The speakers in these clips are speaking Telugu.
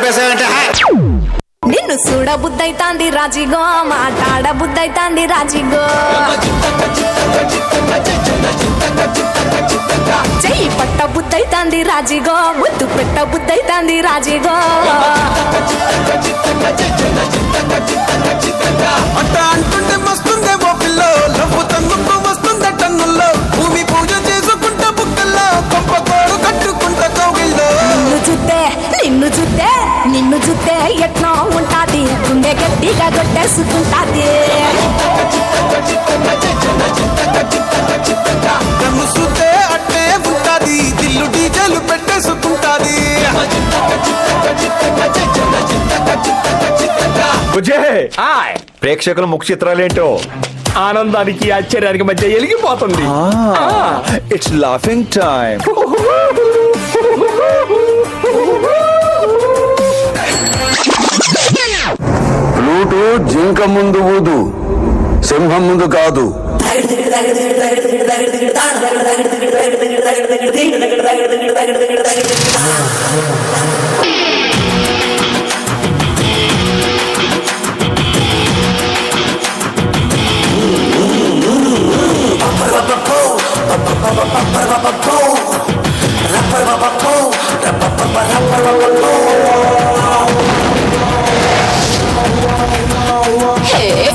చెప్పేసావంటే నిన్ను చూడ బుద్ధైతాంది రాజిగో, మాట్లాడ బుద్ధైతాంది రాజిగో, చెయ్యి పట్ట బుద్ధైతాంది రాజిగో, ముద్దు పెట్ట బుద్ధైతాంది రాజిగో. అట్ట అంటుంటే మస్తుందే ఓ పిల్లో, లవ్వు తన్నుకు వస్తుందే టన్నుల్లో, భూమి పూజ చేసుకుంటా బుక్కల్లో, కొంప కోరు కట్టుకుంటా కౌగిల్లో. నిన్ను చూస్తే ఎట్లా ఉంటాది, గుండె గట్టిగా కొట్టేసుకుంటాది. నన్ను చూస్తే అట్టే ఉంటాది, దిల్లు డీజేలు పెట్టేసుకుంటాది. ప్రేక్షకుల ముఖ చిత్రాలేంటో ఆనందానికి ఆశ్చర్యానికి మధ్య ఎలిగిపోతుంది. It's laughing time. ఫ్లూటు జింక ముందు ఊదు, సింహం ముందు కాదు.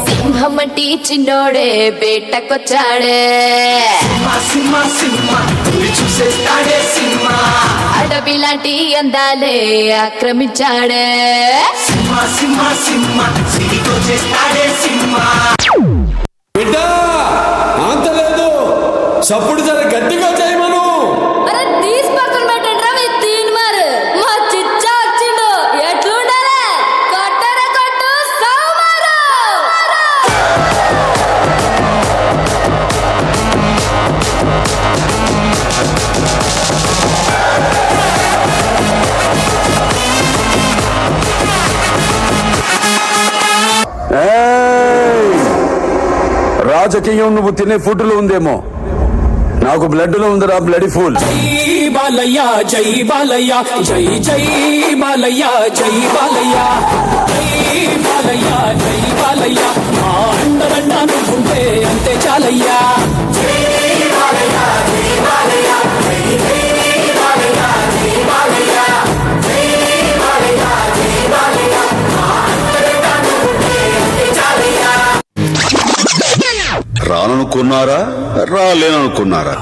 సింహమంటి చిన్నోడే బేటకొచ్చాడే, అడవి లాంటి అందాలే ఆక్రమించాడే. బిడ్డ అంత లేదు, సప్పుడు జర గట్టిగా చేయమను. రాజకీయం నువ్వు తినే ఫుడ్ లో ఉందేమో, నాకు బ్లడ్ లో ఉందిరా బ్లడ్ ఫుల్. జై బాలయ్య జై బాలయ్య, జై జై బాలయ్య జై బాలయ్య, జై బాలయ్య జై బాలయ్య, మా అండరండా నువ్వుంటే అంతే చాలయ్యా. రాననుకున్నారా, రాలేననుకున్నారా?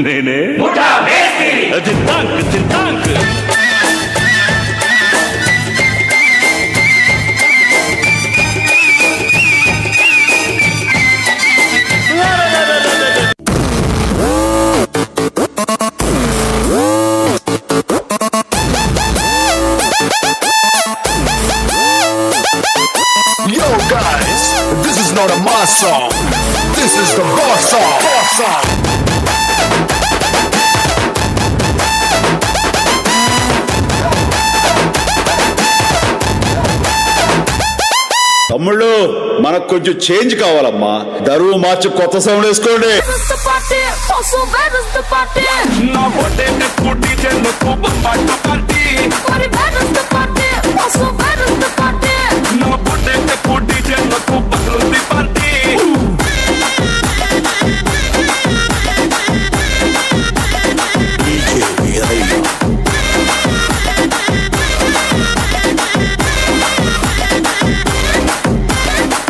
నేనే చింతాంక్ చింతాంక్. Yo guys, this is not a mass song. This is the boss song. Boss song. తమ్ముళ్ళు, మనకు కొంచెం చేంజ్ కావాలమ్మా. దరువు మార్చి కొత్త సౌండ్ వేసుకోండి.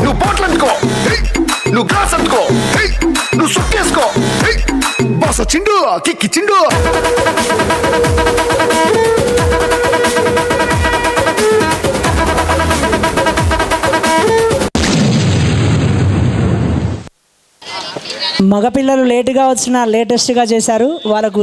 నువ్వు పోట్లు అందుకో, నువ్వు గ్లాస్ అందుకో, నువ్వు సుక్కేసుకో. బాస చిండు కిక్కి చిండు. మగపిల్లలు లేటుగా వచ్చినా లేటెస్ట్గా చేశారు. వాళ్ళకు